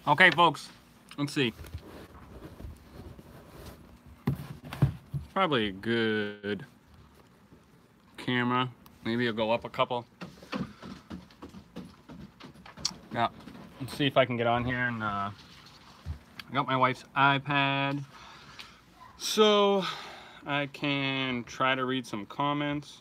Okay, folks, let's see. Probably a good camera. Maybe it'll go up a couple. Yeah, let's see if I can get on here. And I got my wife's iPad, so I can try to read some comments.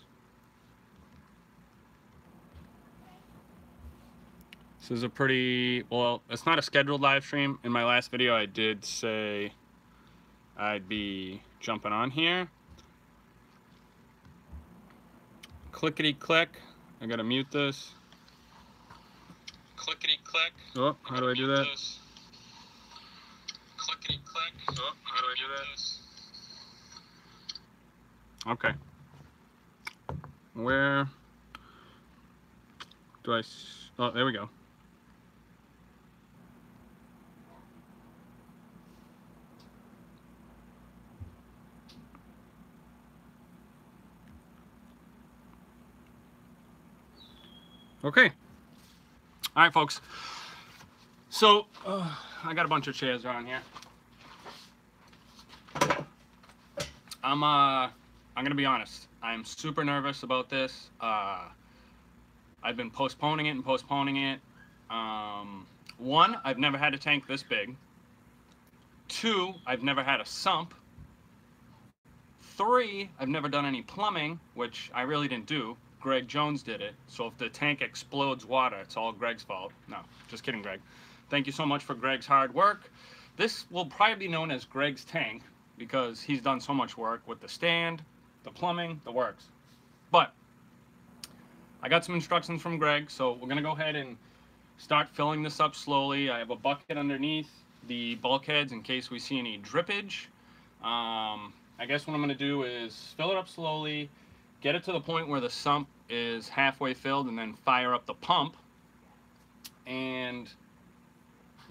This is a pretty, well, it's not a scheduled live stream. In my last video, I did say I'd be jumping on here. Clickety click. I gotta mute this. Clickety click. Oh, how do I do that? Clickety click. Oh, how do I do that? Okay. Where do I? Oh, there we go. Okay. All right, folks. So I got a bunch of chairs around here. I'm gonna be honest. I'm super nervous about this. I've been postponing it and postponing it. One, I've never had a tank this big. Two, I've never had a sump. Three, I've never done any plumbing, which I really didn't do. Greg Jones did it. So if the tank explodes water, it's all Greg's fault. No, just kidding, Greg. Thank you so much for Greg's hard work. This will probably be known as Greg's tank because he's done so much work with the stand, the plumbing, the works. But I got some instructions from Greg, so we're gonna go ahead and start filling this up slowly. I have a bucket underneath the bulkheads in case we see any drippage. I guess what I'm gonna do is fill it up slowly, get it to the point where the sump is halfway filled, and then fire up the pump. And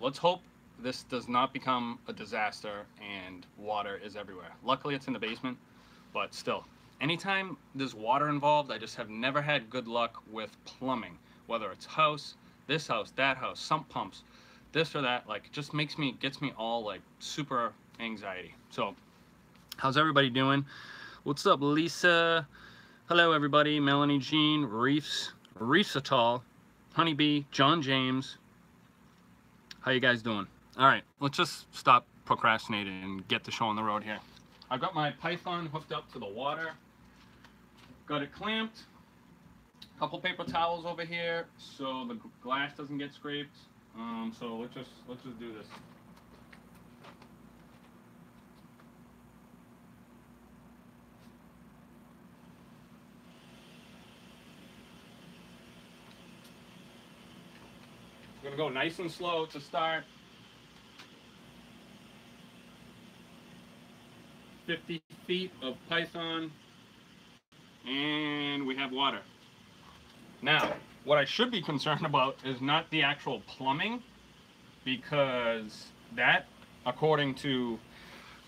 let's hope this does not become a disaster and water is everywhere. Luckily it's in the basement, but still. Anytime there's water involved, I just have never had good luck with plumbing. Whether it's house, this house, that house, sump pumps, this or that, like, it just gets me all like super anxiety. So, how's everybody doing? What's up, Lisa? Hello, everybody. Melanie Jean, Reefs Atal, Honeybee, John James. How you guys doing? All right, let's just stop procrastinating and get the show on the road here. I've got my Python hooked up to the water. Got it clamped. A couple paper towels over here so the glass doesn't get scraped. So let's just do this. We're gonna go nice and slow to start. 50 feet of Python, and we have water. Now, what I should be concerned about is not the actual plumbing, because that, according to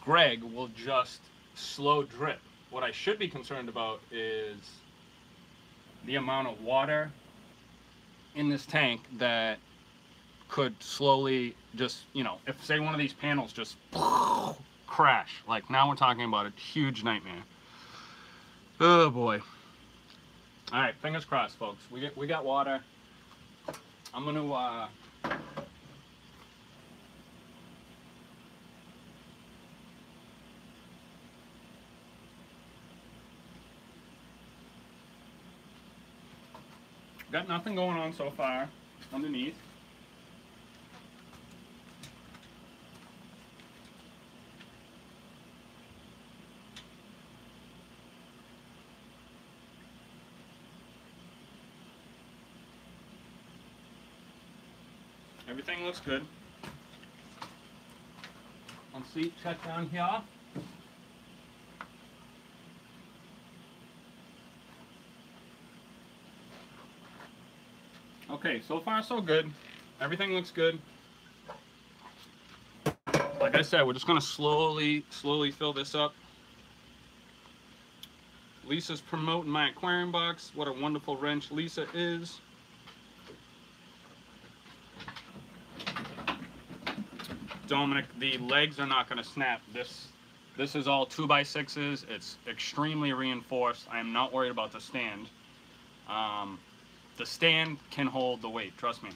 Greg, will just slow drip. What I should be concerned about is the amount of water in this tank that could slowly just, you know, if say one of these panels just crash, like now we're talking about a huge nightmare. Oh boy. All right, fingers crossed, folks. We got water. I'm gonna got nothing going on so far underneath. Everything looks good. Let's see, check down here. Okay, so far so good. Everything looks good. Like I said, we're just gonna slowly fill this up. Lisa's promoting my aquarium box. What a wonderful wrench Lisa is. Dominic, the legs are not going to snap. This is all 2x6s. It's extremely reinforced. I am not worried about the stand. The stand can hold the weight, trust me.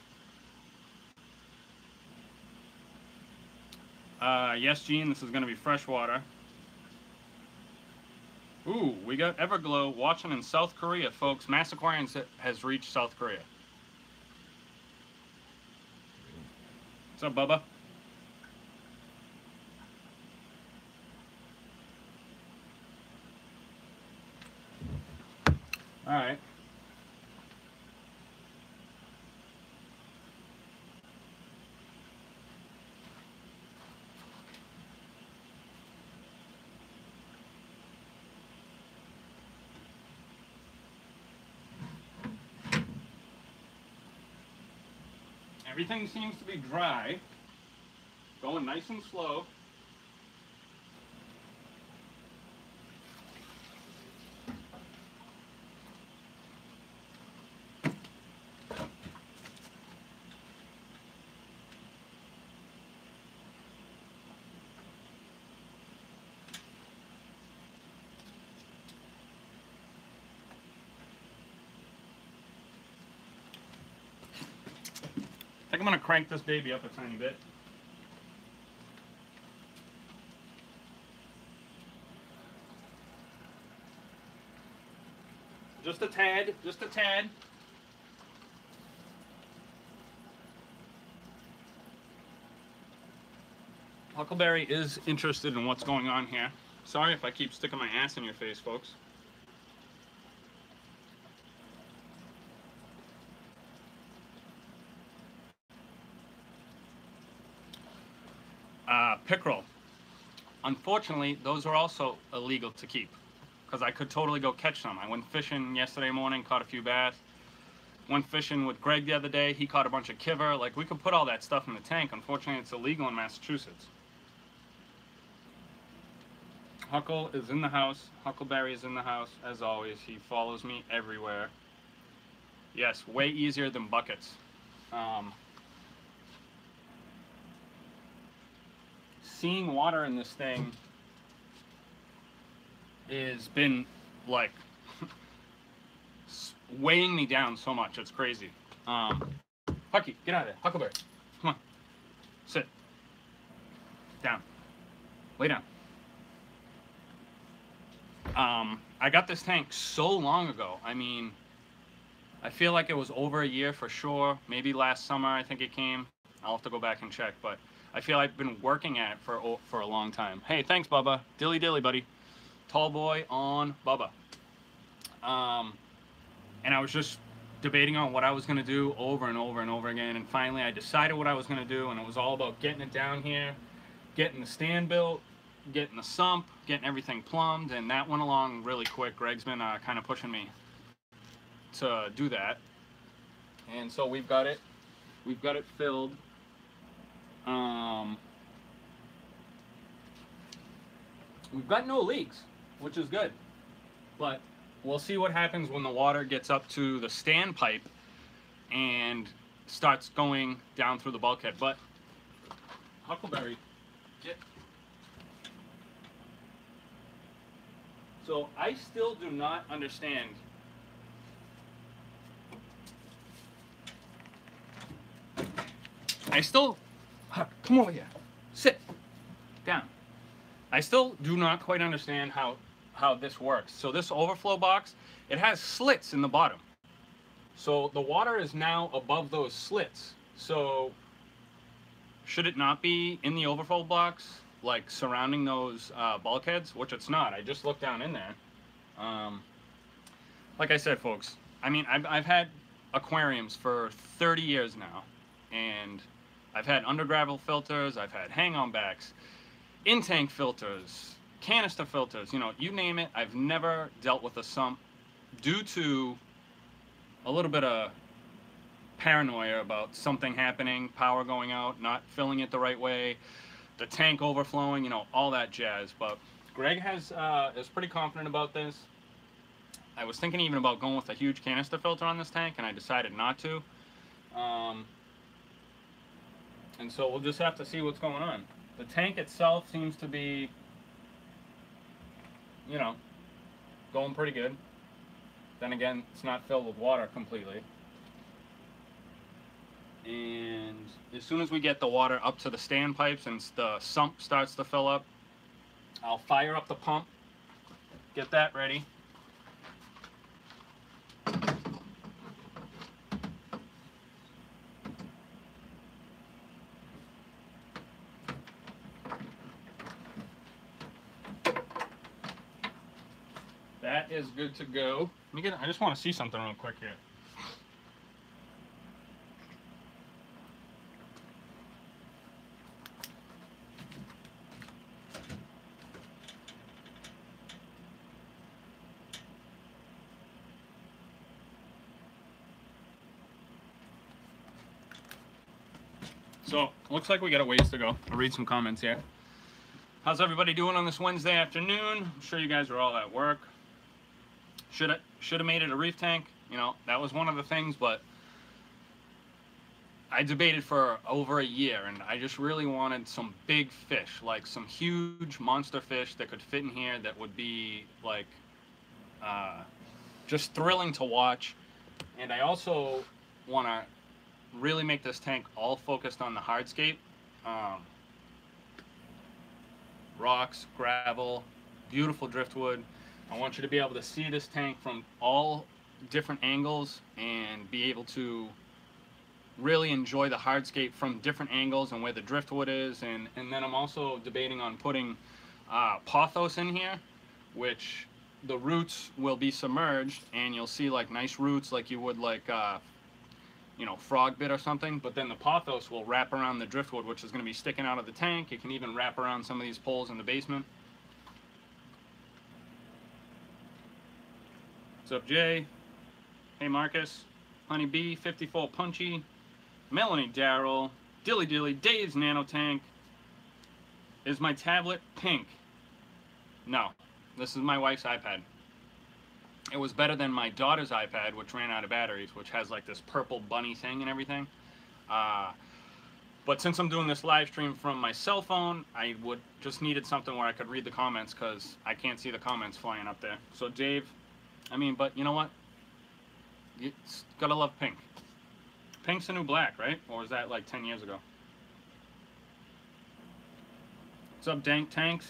Yes, Gene, this is going to be fresh water. Ooh, we got Everglow watching in South Korea, folks. Mass Aquariums has reached South Korea. What's up, Bubba? All right. Everything seems to be dry, going nice and slow. I think I'm going to crank this baby up a tiny bit. Just a tad, just a tad. Huckleberry is interested in what's going on here. Sorry if I keep sticking my ass in your face, folks. Pickerel. Unfortunately, those are also illegal to keep because I could totally go catch some. I went fishing yesterday morning, caught a few bass. Went fishing with Greg the other day. He caught a bunch of kiver. Like, we could put all that stuff in the tank. Unfortunately, it's illegal in Massachusetts. Huckle is in the house. Huckleberry is in the house, as always. He follows me everywhere. Yes, way easier than buckets. Seeing water in this thing has been like weighing me down so much. It's crazy. Hucky, get out of there. Huckleberry, come on. Sit. Down. Lay down. I got this tank so long ago. I mean, I feel like it was over a year for sure. Maybe last summer I think it came. I'll have to go back and check, but I feel I've been working at it for a long time. Hey, thanks, Bubba. Dilly dilly, buddy. Tall boy on Bubba. And I was just debating on what I was going to do over and over and over again, and finally I decided what I was going to do, and it was all about getting it down here, getting the stand built, getting the sump, getting everything plumbed, and that went along really quick. Greg's been kind of pushing me to do that, and so we've got it filled. We've got no leaks, which is good, but we'll see what happens when the water gets up to the standpipe and starts going down through the bulkhead. But Huckleberry, get. So I still do not understand Huck, come over here. Sit down. I still do not quite understand how this works. So this overflow box, it has slits in the bottom. So the water is now above those slits. So should it not be in the overflow box, like surrounding those bulkheads? Which it's not. I just looked down in there. Like I said, folks, I mean, I've had aquariums for 30 years now, and I've had undergravel filters, I've had hang-on backs, in-tank filters, canister filters, you know, you name it. I've never dealt with a sump due to a little bit of paranoia about something happening, power going out, not filling it the right way, the tank overflowing, you know, all that jazz. But Greg is pretty confident about this. I was thinking even about going with a huge canister filter on this tank, and I decided not to. And so we'll just have to see what's going on. The tank itself seems to be, you know, going pretty good. Then again, it's not filled with water completely. And as soon as we get the water up to the standpipes and the sump starts to fill up, I'll fire up the pump, get that ready. That is good to go. I just want to see something real quick here. So, looks like we got a ways to go. I'll read some comments here. How's everybody doing on this Wednesday afternoon? I'm sure you guys are all at work. Should have made it a reef tank. You know, that was one of the things, but I debated for over a year, and I just really wanted some big fish, like some huge monster fish that could fit in here that would be like just thrilling to watch. And I also want to really make this tank all focused on the hardscape. Rocks, gravel, beautiful driftwood. I want you to be able to see this tank from all different angles and be able to really enjoy the hardscape from different angles and where the driftwood is. And then I'm also debating on putting pothos in here, which the roots will be submerged and you'll see like nice roots like you would like you know, frog bit or something, but then the pothos will wrap around the driftwood, which is going to be sticking out of the tank. It can even wrap around some of these poles in the basement. What's up, Jay? Hey, Marcus. Honey Bee, 54 Punchy. Melanie Darrell. Dilly Dilly, Dave's Nano Tank. Is my tablet pink? No. This is my wife's iPad. It was better than my daughter's iPad, which ran out of batteries, which has like this purple bunny thing and everything. But since I'm doing this live stream from my cell phone, I would just needed something where I could read the comments because I can't see the comments flying up there. So Dave, I mean, but you know what? You gotta love pink. Pink's the new black, right? Or was that like 10 years ago? What's up, Dank Tanks?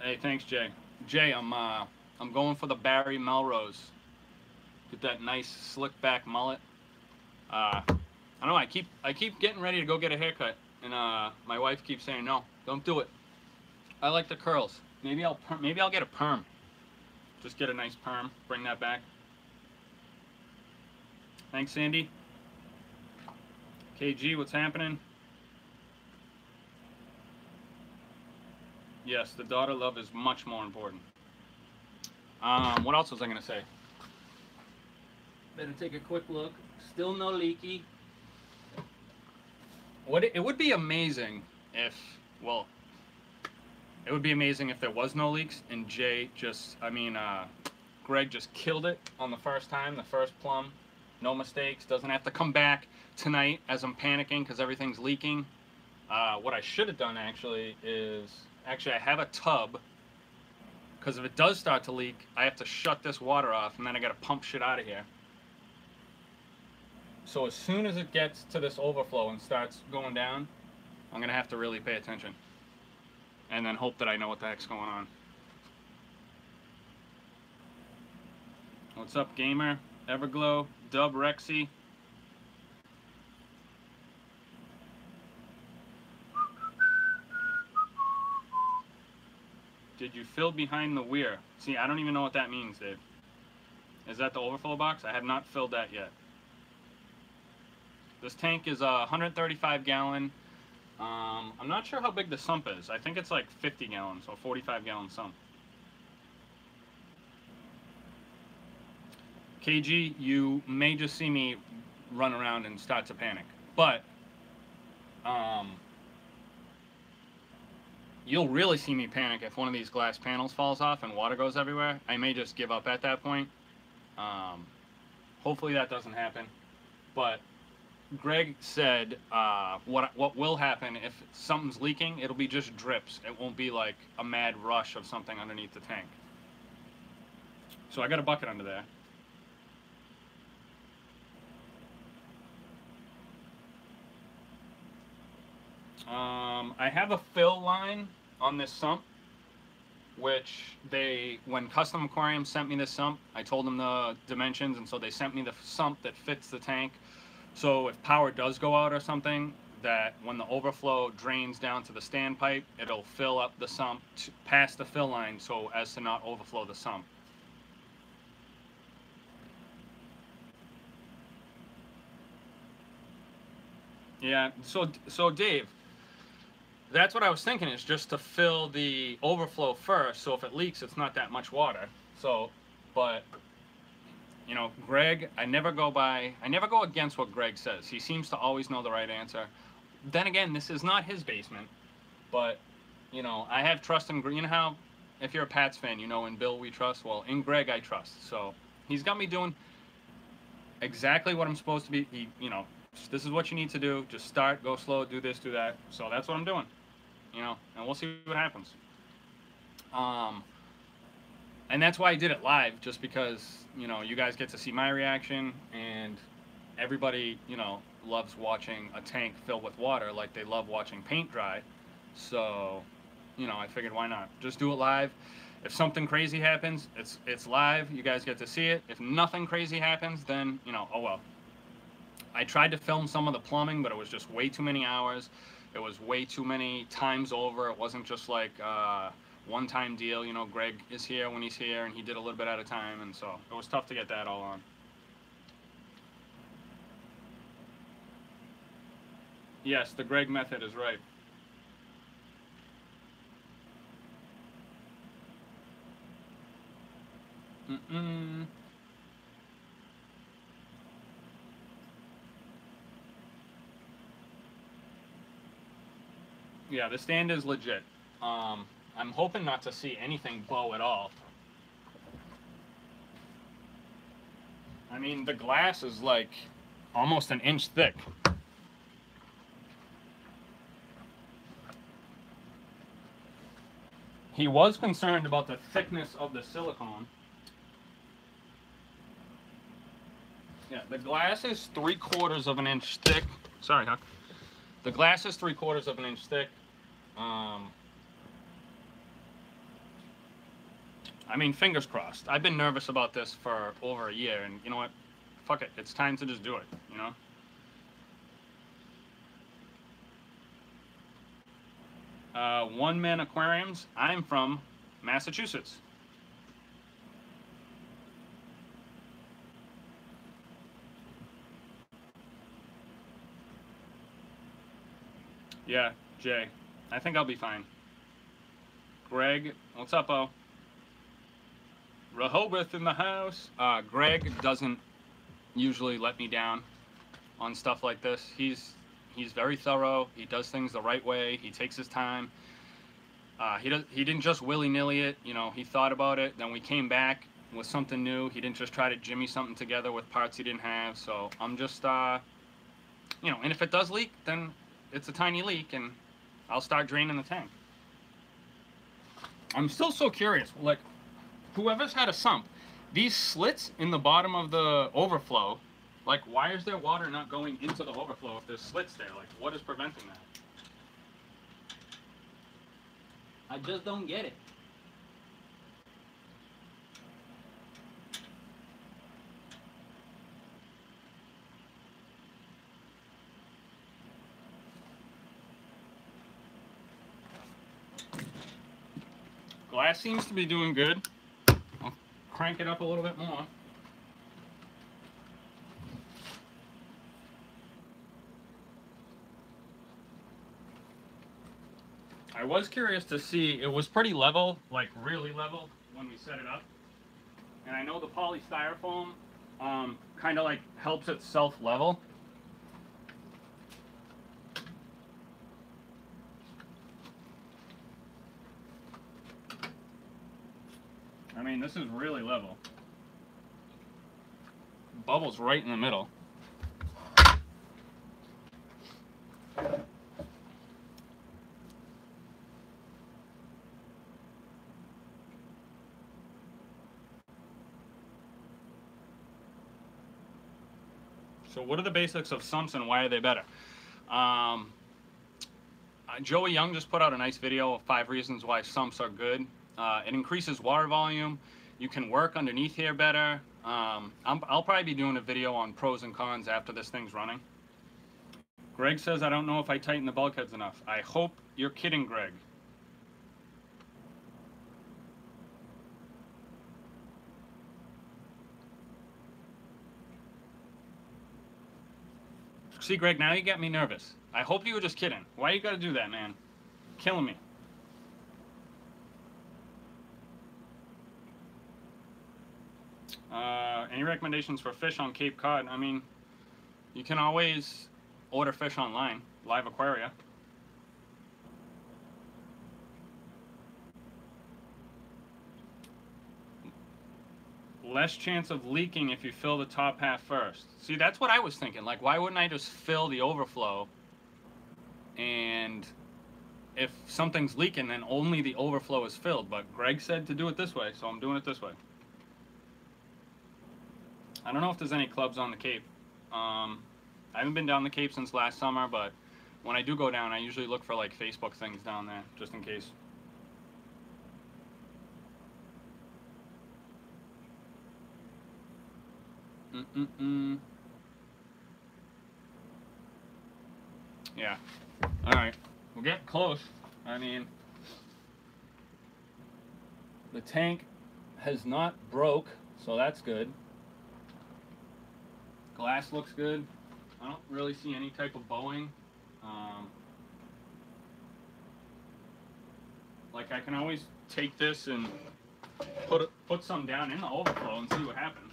Hey, thanks, Jay. Jay, I'm going for the Barry Melrose. Get that nice slick back mullet. I don't know. I keep getting ready to go get a haircut, and my wife keeps saying no, don't do it. I like the curls. Maybe I'll get a perm. Just get a nice perm. Bring that back. Thanks, Sandy. KG, what's happening? Yes, the daughter love is much more important. What else was I going to say? Better take a quick look. Still no leaky. It would be amazing if, well, it would be amazing if there was no leaks and Jay just, Greg just killed it on the first time, the first plumb. No mistakes, doesn't have to come back tonight as I'm panicking because everything's leaking. What I should have done actually is, I have a tub, because if it does start to leak, I have to shut this water off and then I gotta pump shit out of here. So as soon as it gets to this overflow and starts going down, I'm gonna have to really pay attention. And then hope that I know what the heck's going on. What's up, Gamer? Everglow, Dub Rexy. Did you fill behind the weir? See, I don't even know what that means, Dave. Is that the overflow box? I have not filled that yet. This tank is a 135 gallon. I'm not sure how big the sump is. I think it's like 50 gallons, so 45 gallon sump. KG, you may just see me run around and start to panic, but you'll really see me panic if one of these glass panels falls off and water goes everywhere. I may just give up at that point. Hopefully that doesn't happen, but Greg said what will happen if something's leaking, it'll be just drips. It won't be like a mad rush of something underneath the tank. So I got a bucket under there. I have a fill line on this sump, which when Custom Aquarium sent me this sump, I told them the dimensions, and so they sent me the sump that fits the tank. So if power does go out or something, that when the overflow drains down to the standpipe, it'll fill up the sump past the fill line so as to not overflow the sump. Yeah, so Dave, that's what I was thinking, is just to fill the overflow first, so if it leaks, it's not that much water. So, but, you know, Greg, I never go against what Greg says. He seems to always know the right answer. Then again, this is not his basement, but, you know, I have trust in Greg. You know how, if you're a Pats fan, you know in Bill we trust? Well, in Greg I trust. So, he's got me doing exactly what I'm supposed to be. You know, this is what you need to do. Just start, go slow, do this, do that. So that's what I'm doing. You know, and we'll see what happens. And that's why I did it live, just because, you know, you guys get to see my reaction, and everybody, you know, loves watching a tank filled with water like they love watching paint dry. So, you know, I figured, why not? Just do it live. If something crazy happens, it's live. You guys get to see it. If nothing crazy happens, then, you know, oh well. I tried to film some of the plumbing, but it was just way too many hours. It was way too many times over. It wasn't just like one-time deal. You know, Greg is here when he's here, and he did a little bit at a time, and so it was tough to get that all on. Yes, the Greg method is right. Yeah, the stand is legit. I'm hoping not to see anything bow at all. I mean, the glass is like almost an inch thick. He was concerned about the thickness of the silicone. Yeah, the glass is 3/4 of an inch thick. Sorry, Huck. The glass is 3/4 of an inch thick. I mean, fingers crossed. I've been nervous about this for over a year, and you know what? Fuck it. It's time to just do it, you know? One Man Aquariums. I'm from Massachusetts. Yeah, Jay. I think I'll be fine. Greg, what's up, O? Rehoboth in the house. Greg doesn't usually let me down on stuff like this. He's very thorough. He does things the right way. He takes his time. He didn't just willy-nilly it. You know, he thought about it. Then we came back with something new. He didn't just try to jimmy something together with parts he didn't have. So I'm just, you know, and if it does leak, then it's a tiny leak, and I'll start draining the tank. I'm still so curious. Like, whoever's had a sump, these slits in the bottom of the overflow, like, why is there water not going into the overflow if there's slits there? Like, what is preventing that? I just don't get it. Glass seems to be doing good. I'll crank it up a little bit more. I was curious to see, it was pretty level, like really level when we set it up. And I know the polystyrofoam kind of like helps it self-level. I mean, this is really level. Bubbles right in the middle. So what are the basics of sumps and why are they better? Joey Young just put out a nice video of 5 reasons why sumps are good. It increases water volume. You can work underneath here better. I'll probably be doing a video on pros and cons after this thing's running. Greg says, I don't know if I tighten the bulkheads enough. I hope you're kidding, Greg. See, Greg, now you get me nervous. I hope you were just kidding. Why you gotta do that, man? Killing me. Any recommendations for fish on Cape Cod? I mean, you can always order fish online, Live Aquaria. Less chance of leaking if you fill the top half first. See, that's what I was thinking. Like, why wouldn't I just fill the overflow? And if something's leaking, then only the overflow is filled. But Greg said to do it this way, so I'm doing it this way. I don't know if there's any clubs on the Cape. I haven't been down the Cape since last summer, but when I do go down, I usually look for like Facebook things down there, just in case. Yeah. All right. We'll get close. I mean, the tank has not broke, so that's good. Glass looks good. I don't really see any type of bowing. Like, I can always take this and put some down in the overflow and see what happens.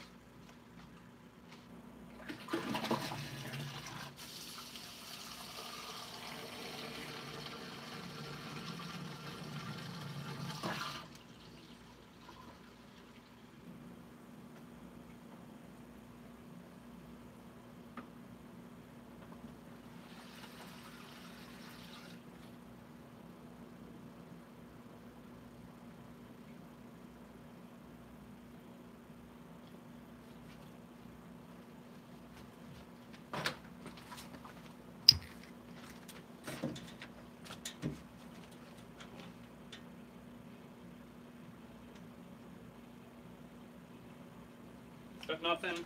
Got nothing.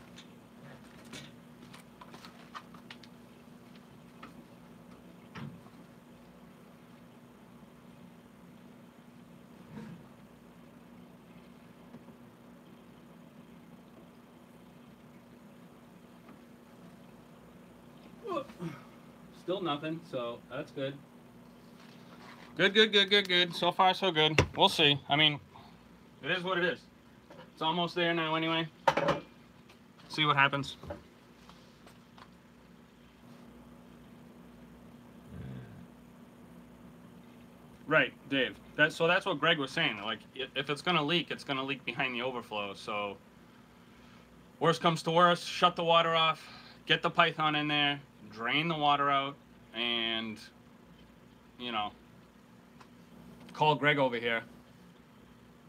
Still nothing, so that's good. Good. So far, so good. We'll see. I mean, it is what it is. It's almost there now anyway. See what happens. Right, Dave. So that's what Greg was saying. Like, if it's gonna leak, it's gonna leak behind the overflow. So, worst comes to worst, shut the water off, get the python in there, drain the water out, and, you know, call Greg over here.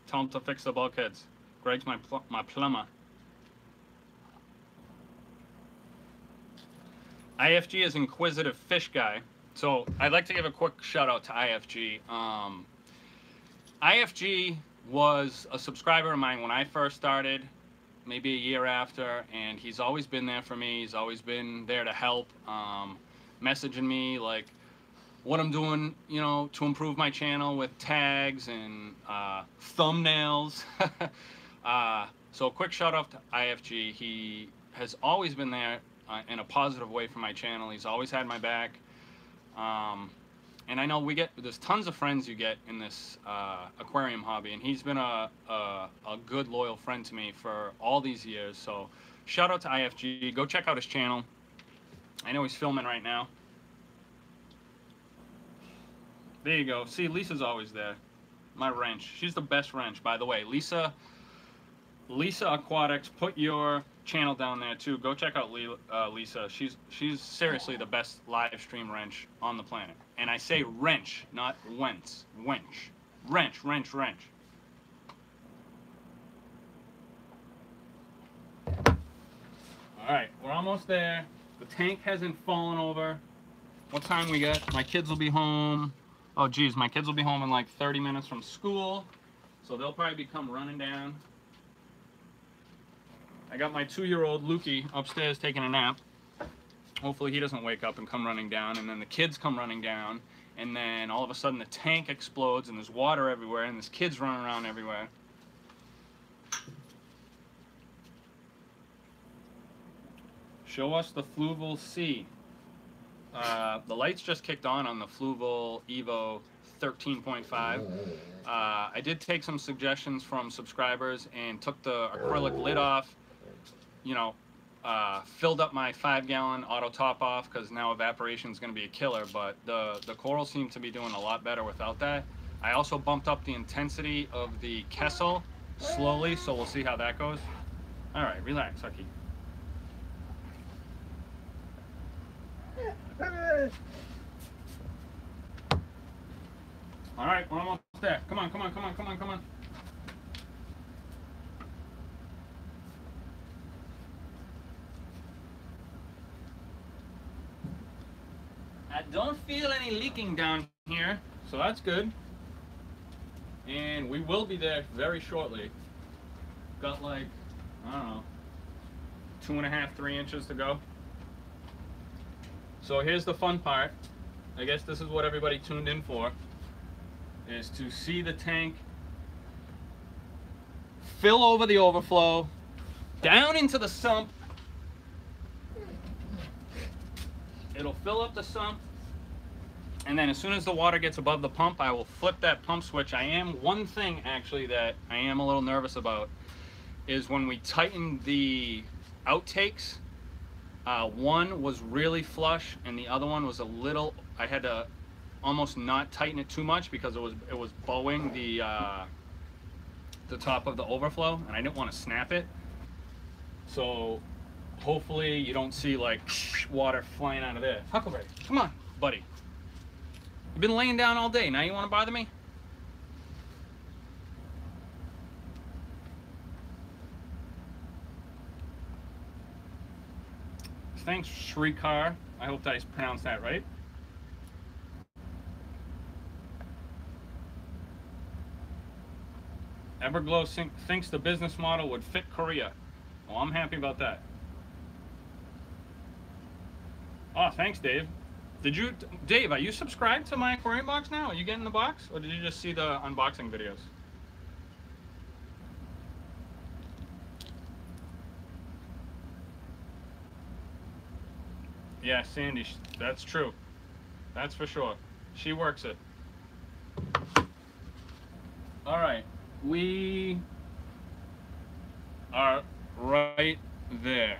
Tell him to fix the bulkheads. Greg's my plumber. IFG is Inquisitive Fish Guy. So I'd like to give a quick shout out to IFG. IFG was a subscriber of mine when I first started, maybe a year after, and he's always been there for me. He's always been there to help, messaging me like what I'm doing, you know, to improve my channel with tags and thumbnails. So a quick shout out to IFG. He has always been there in a positive way for my channel. He's always had my back. And I know there's tons of friends you get in this aquarium hobby, and he's been a good, loyal friend to me for all these years. So shout out to IFG. Go check out his channel. I know he's filming right now. There you go. See, Lisa's always there. My wrench. She's the best wrench, by the way. Lisa Aquatics, put your channel down there too. Go check out Lisa. She's seriously the best live stream wrench on the planet. And I say wrench, not wentz. Wench. Wrench. All right, we're almost there. The tank hasn't fallen over. What time we got? My kids will be home. Oh geez, my kids will be home in like 30 minutes from school. So they'll probably come running down. I got my 2-year-old Lukey upstairs taking a nap. Hopefully he doesn't wake up and come running down, and then the kids come running down, and then all of a sudden the tank explodes and there's water everywhere and there's kids running around everywhere. Show us the Fluval C. The lights just kicked on the Fluval Evo 13.5. I did take some suggestions from subscribers and took the acrylic lid off, you know, filled up my 5-gallon auto top off because now evaporation is going to be a killer, but the coral seem to be doing a lot better without that. I also bumped up the intensity of the Kessel slowly, so we'll see how that goes. All right, relax, Hucky. All right, we're almost there. Come on, come on, come on, come on, come on. I don't feel any leaking down here, so that's good. And we will be there very shortly. Got like, I don't know, 2.5, 3 inches to go. So here's the fun part. I guess this is what everybody tuned in for, is to see the tank fill over the overflow, down into the sump. It'll fill up the sump, and then as soon as the water gets above the pump, I will flip that pump switch. One thing actually that I am a little nervous about is when we tighten the outtakes, one was really flush and the other one was a little, I had to almost not tighten it too much because it was bowing the top of the overflow, and I didn't want to snap it. So hopefully you don't see like water flying out of there. Huckleberry, come on, buddy. You've been laying down all day. Now you want to bother me? Thanks, Shrikar. I hope I pronounced that right. Everglow thinks the business model would fit Korea. Well, I'm happy about that. Oh, thanks, Dave. Dave, are you subscribed to my Aquarium Box now? Are you getting the box? Or did you just see the unboxing videos? Yeah, Sandy, that's true. That's for sure. She works it. All right, we are right there.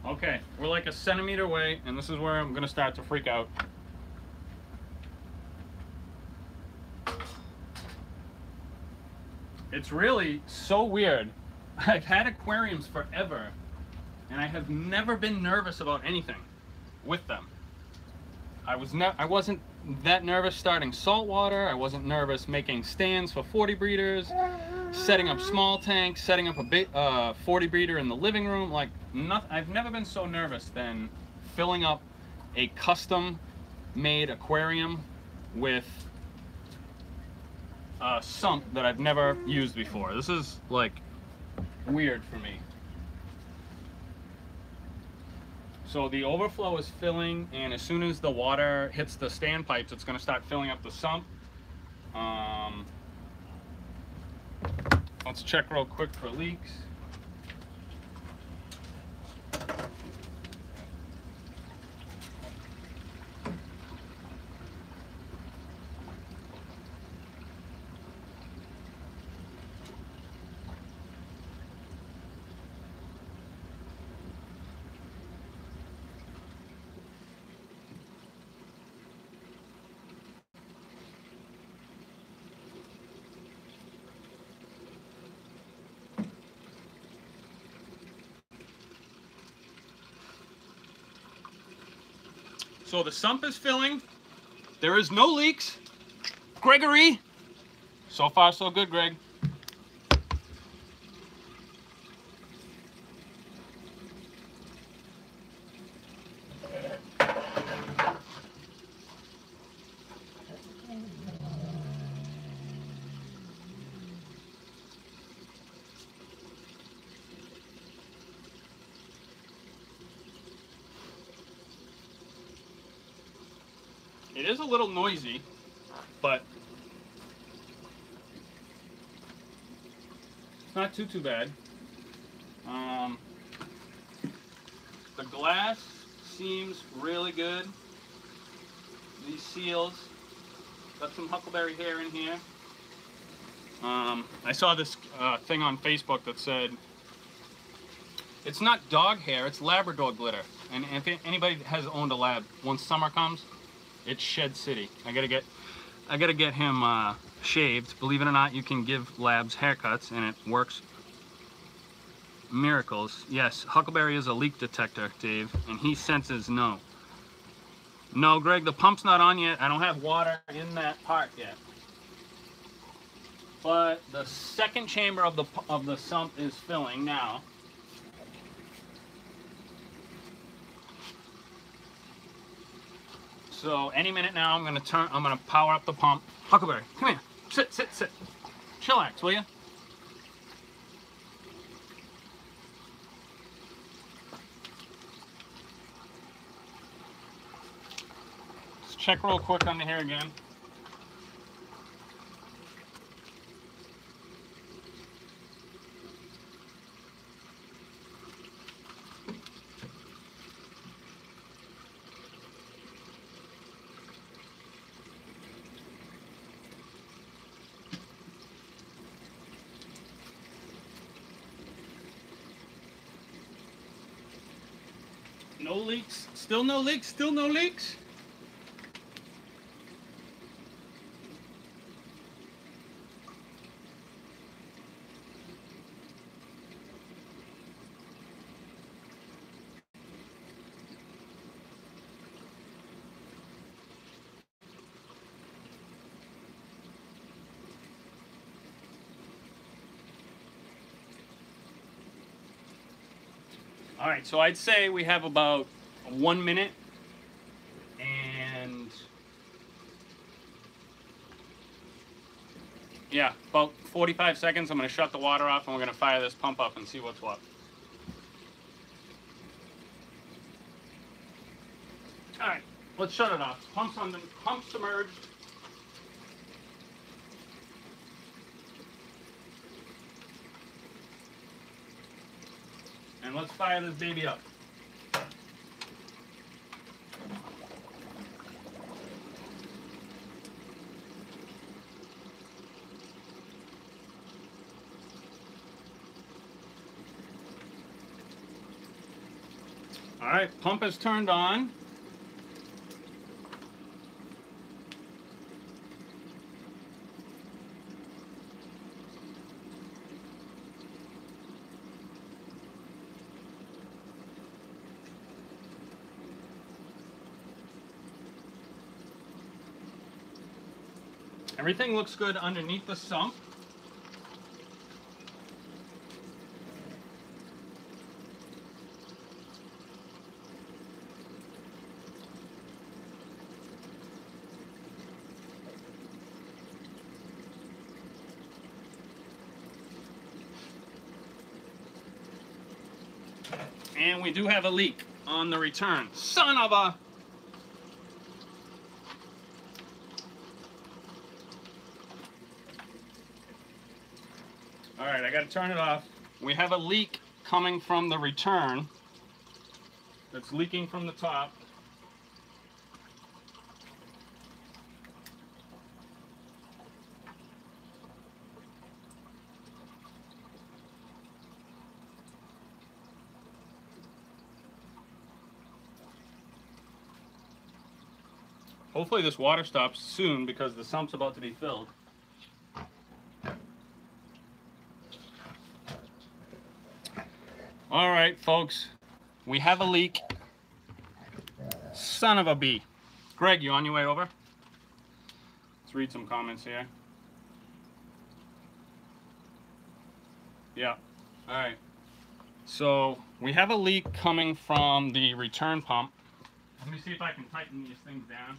Okay, we're like a centimeter away, and this is where I'm gonna start to freak out. It's really so weird. I've had aquariums forever, and I have never been nervous about anything with them. I wasn't that nervous starting saltwater. I wasn't nervous making stands for 40 breeders, setting up small tanks, setting up a big 40 breeder in the living room. Like, I've never been so nervous than filling up a custom-made aquarium with a sump that I've never used before. This is like weird for me. So the overflow is filling, and as soon as the water hits the standpipes, it's going to start filling up the sump. Let's check real quick for leaks. So the sump is filling. There is no leaks. Gregory. So far, so good, Greg. It is a little noisy, but it's not too bad. The glass seems really good. These seals, got some huckleberry hair in here. I saw this thing on Facebook that said it's not dog hair, it's Labrador glitter. And if anybody has owned a lab, once summer comes, it's Shed City. I gotta get him shaved. Believe it or not, you can give labs haircuts, and it works miracles. Yes, huckleberry is a leak detector, Dave, and he senses no. No, Greg, the pump's not on yet. I don't have water in that part yet. But the second chamber of the sump is filling now. So any minute now, I'm gonna power up the pump. Huckleberry, come here. Sit. Chillax, will you? Let's check real quick under here again. No leaks, still no leaks, still no leaks. All right, so I'd say we have about 1 minute and yeah, about 45 seconds. I'm gonna shut the water off and we're gonna fire this pump up and see what's what. All right, let's shut it off. Pump submerged. And let's fire this baby up. All right, pump is turned on. Everything looks good underneath the sump. And we do have a leak on the return. Son of a... All right, I gotta turn it off. We have a leak coming from the return that's leaking from the top. Hopefully this water stops soon because the sump's about to be filled. All right, folks, we have a leak. Son of a bee. Greg, you on your way over? Let's read some comments here. Yeah, all right. So we have a leak coming from the return pump. Let me see if I can tighten these things down.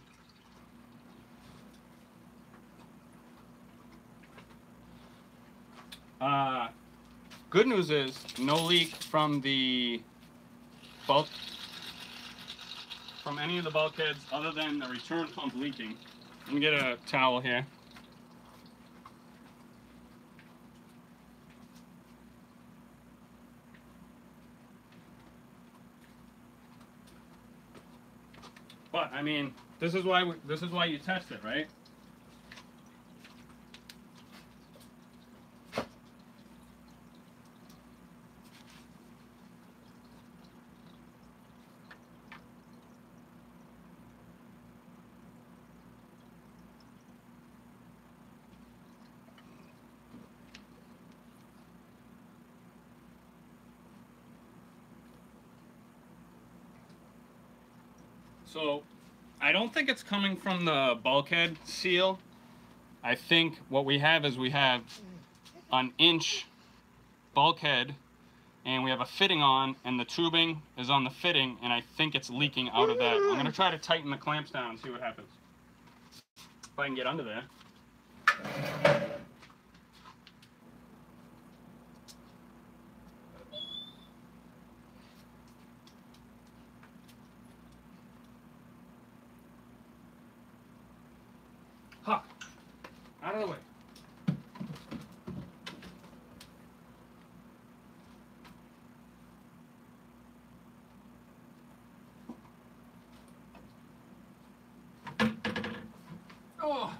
Good news is no leak from the from any of the bulkheads other than the return pump leaking. Let me get a towel here. But I mean, this is why you test it, right? So, I don't think it's coming from the bulkhead seal. I think what we have is we have an inch bulkhead and we have a fitting on, and the tubing is on the fitting, and I think it's leaking out of that. I'm going to try to tighten the clamps down and see what happens. If I can get under there. Huh. Out of the way. Oh.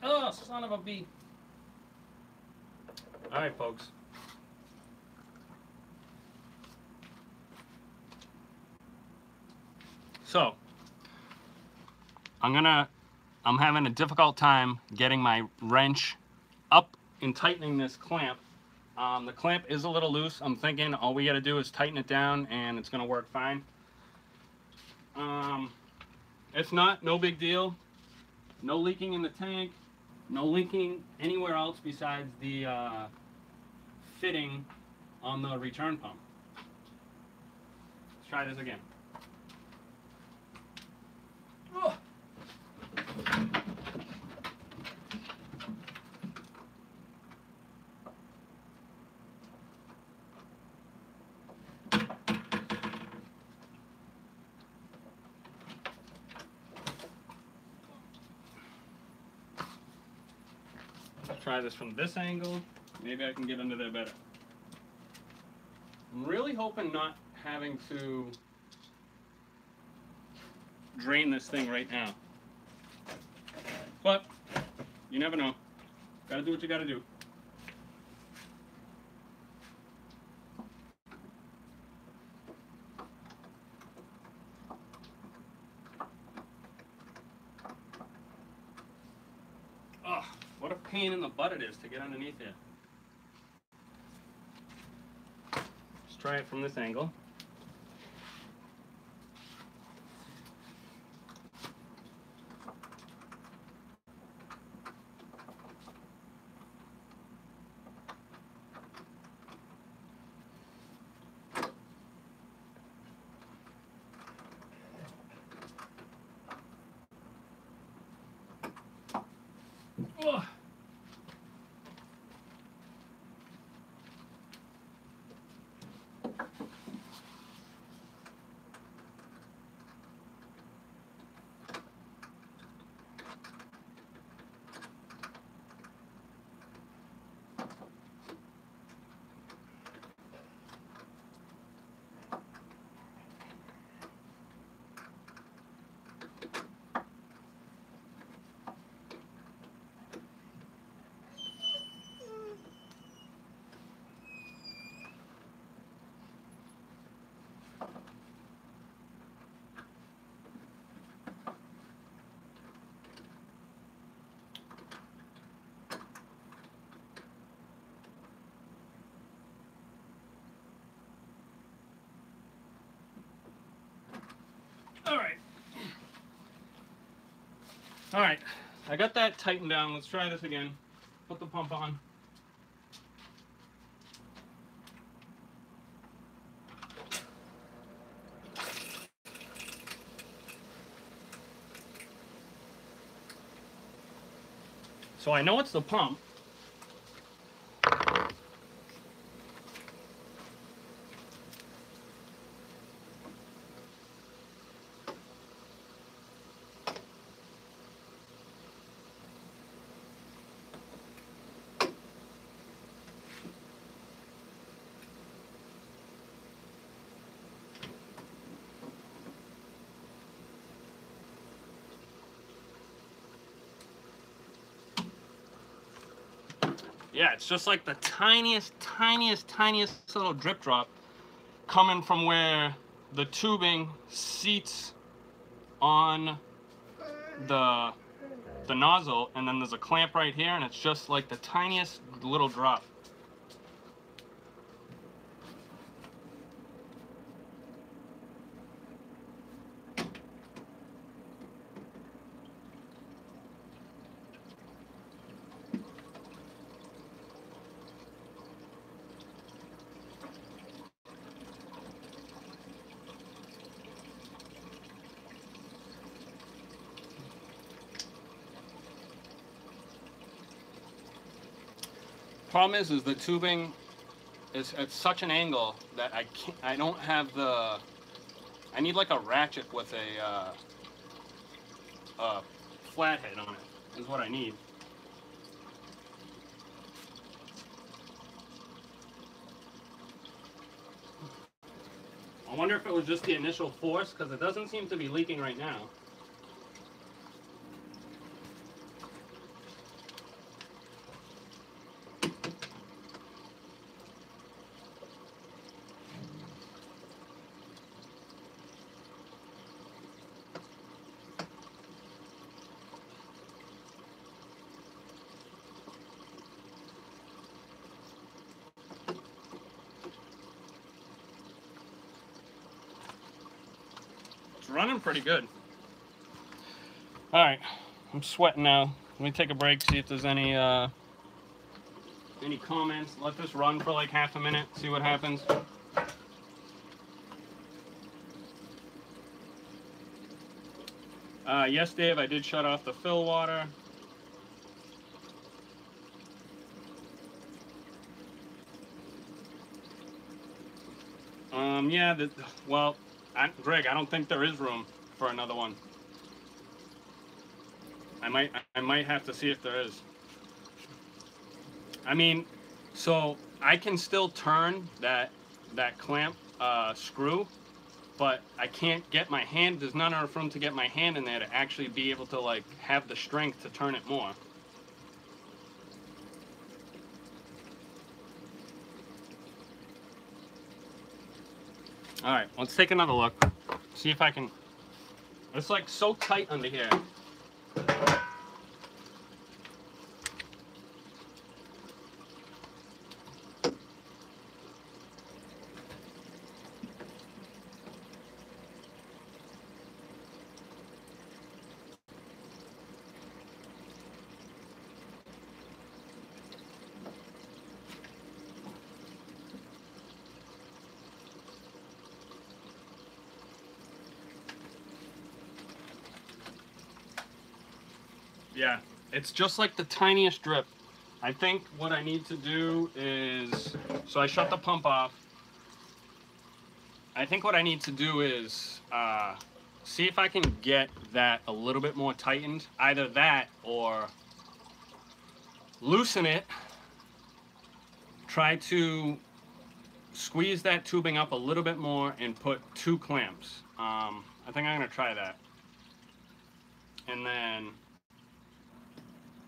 Oh, son of a bee. All right, folks. So, I'm having a difficult time getting my wrench up and tightening this clamp. The clamp is a little loose. I'm thinking all we got to do is tighten it down and it's going to work fine. If not, no big deal. No leaking in the tank. No leaking anywhere else besides the fitting on the return pump. Let's try this again. Oh. Try this from this angle. Maybe I can get under there better. I'm really hoping not having to drain this thing right now. But you never know. Gotta do what you gotta do. What a pain in the butt it is to get underneath here. Let's try it from this angle. Oh. All right, I got that tightened down. Let's try this again. Put the pump on. So I know it's the pump. Yeah, it's just like the tiniest little drip drop coming from where the tubing seats on the nozzle, and then there's a clamp right here, and it's just like the tiniest little drop. Problem is the tubing is at such an angle that I don't have the, I need like a ratchet with a flathead on it, is what I need. I wonder if it was just the initial force, because it doesn't seem to be leaking right now. Running pretty good. All right, I'm sweating now. Let me take a break, see if there's any comments. Let this run for like half a minute, see what happens. Yes, Dave, I did shut off the fill water. Yeah, well, Greg, I don't think there is room for another one. I might have to see if there is. I mean, so I can still turn that clamp screw, but I can't get my hand, there's not enough room to get my hand in there to actually be able to like have the strength to turn it more. All right, let's take another look. See if I can, it's like so tight under here. Yeah, it's just like the tiniest drip. I think what I need to do is, so I shut the pump off. I think what I need to do is see if I can get that a little bit more tightened. Either that or loosen it. Try to squeeze that tubing up a little bit more and put 2 clamps. I think I'm gonna try that. And then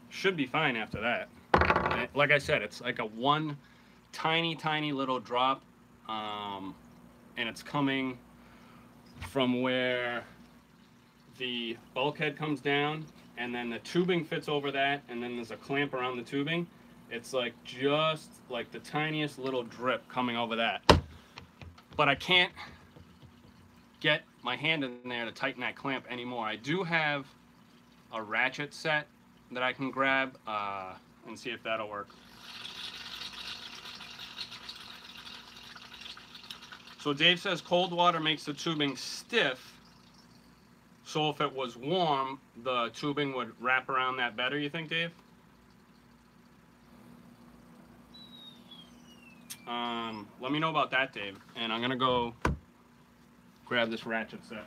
should be fine after that. And like I said, it's like a one tiny little drop, and it's coming from where the bulkhead comes down, and then the tubing fits over that, and then there's a clamp around the tubing. It's like just like the tiniest little drip coming over that. But I can't get my hand in there to tighten that clamp anymore. I do have a ratchet set that I can grab and see if that'll work. So Dave says cold water makes the tubing stiff. So if it was warm, the tubing would wrap around that better, you think, Dave? Let me know about that, Dave. And I'm gonna go grab this ratchet set.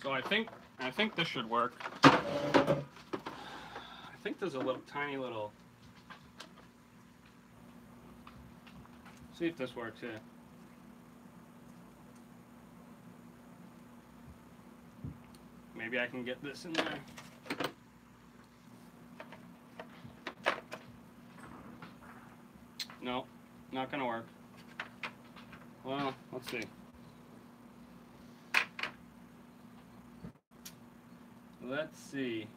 So I think this should work. I think there's a little tiny little. See if this works here. Maybe I can get this in there. No, not gonna work. Well, let's see. Let's see.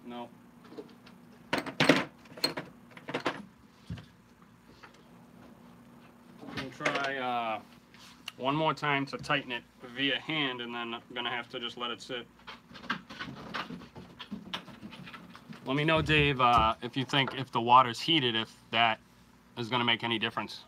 No. I'm gonna try one more time to tighten it via hand, and then I'm gonna have to just let it sit. Let me know, Dave, if you think if the water's heated, if that is going to make any difference.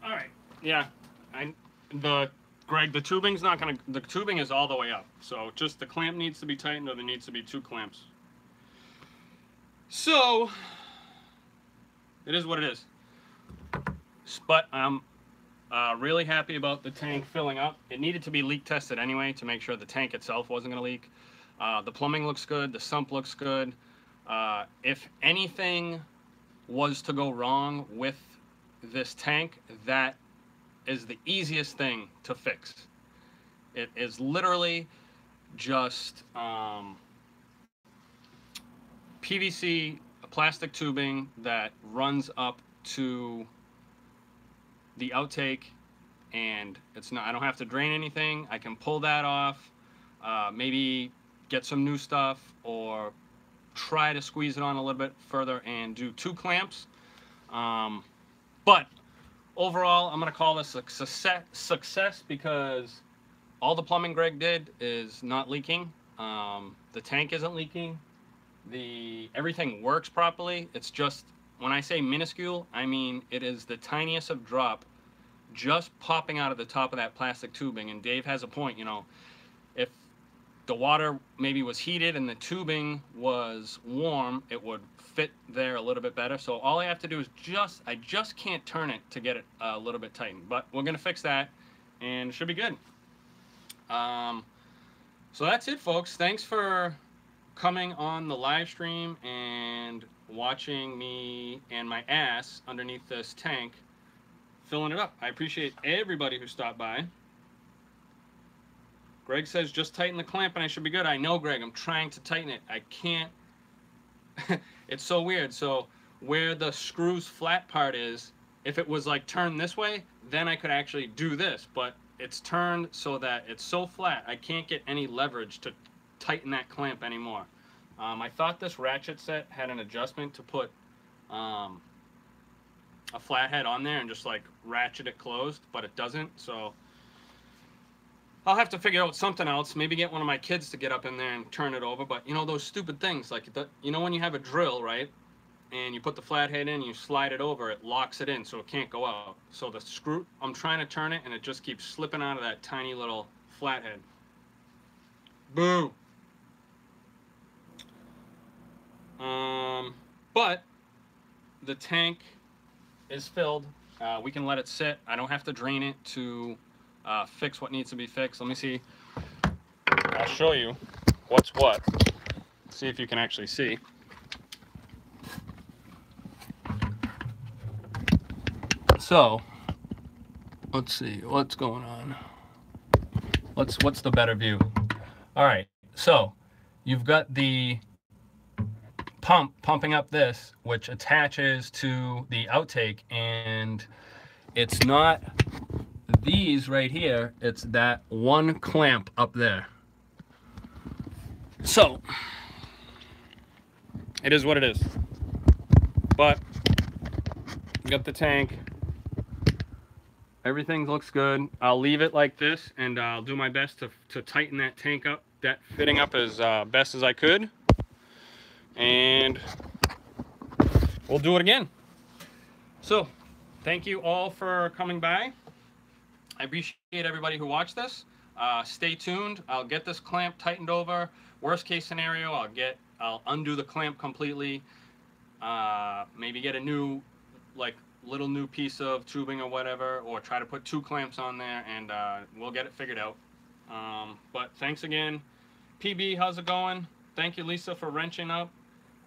All right. Yeah. Greg, the tubing's not gonna. The tubing is all the way up. So just the clamp needs to be tightened, or there needs to be 2 clamps. So it is what it is. But I'm really happy about the tank filling up. It needed to be leak tested anyway to make sure the tank itself wasn't gonna leak. The plumbing looks good. The sump looks good. If anything was to go wrong with this tank, that is the easiest thing to fix. It is literally just PVC plastic tubing that runs up to the outtake, and it's not, I don't have to drain anything. I can pull that off, maybe get some new stuff, or try to squeeze it on a little bit further and do 2 clamps. But overall, I'm going to call this a success because all the plumbing Greg did is not leaking. The tank isn't leaking. Everything works properly. It's just, when I say minuscule, I mean it is the tiniest of drop just popping out of the top of that plastic tubing. And Dave has a point, you know, if the water maybe was heated and the tubing was warm, it would fit there a little bit better. So all I have to do is I just can't turn it to get it a little bit tightened. But we're gonna fix that, and it should be good. So that's it, folks. Thanks for coming on the live stream and watching me and my ass underneath this tank filling it up. I appreciate everybody who stopped by. Greg says, just tighten the clamp and I should be good. I know, Greg, I'm trying to tighten it. I can't. It's so weird. So where the screw's flat part is, if it was like turned this way, then I could actually do this, but it's turned so that it's so flat I can't get any leverage to tighten that clamp anymore. I thought this ratchet set had an adjustment to put a flathead on there and just like ratchet it closed, but it doesn't, so I'll have to figure out something else. Maybe get one of my kids to get up in there and turn it over. But you know those stupid things, like you know when you have a drill, right? And you put the flathead in, you slide it over, it locks it in so it can't go out. So the screw, I'm trying to turn it and it just keeps slipping out of that tiny little flathead. Boo! But the tank is filled. We can let it sit. I don't have to drain it to fix what needs to be fixed. Let me see. I'll show you what's what. See if you can actually see. So, let's see what's going on. What's the better view? All right. So, you've got the pump pumping up this, which attaches to the outtake, and it's not these right here, it's that one clamp up there. So it is what it is, but we got the tank, everything looks good. I'll leave it like this, and I'll do my best to tighten that tank up, that fitting up as best as I could, and we'll do it again. So thank you all for coming by. I appreciate everybody who watched this. Stay tuned. I'll get this clamp tightened over. Worst case scenario, I'll undo the clamp completely. Maybe get a new, like, little new piece of tubing or whatever, or try to put 2 clamps on there, and we'll get it figured out. But thanks again. PB, how's it going? Thank you, Lisa, for wrenching up.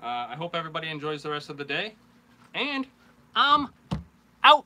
I hope everybody enjoys the rest of the day. And I'm out.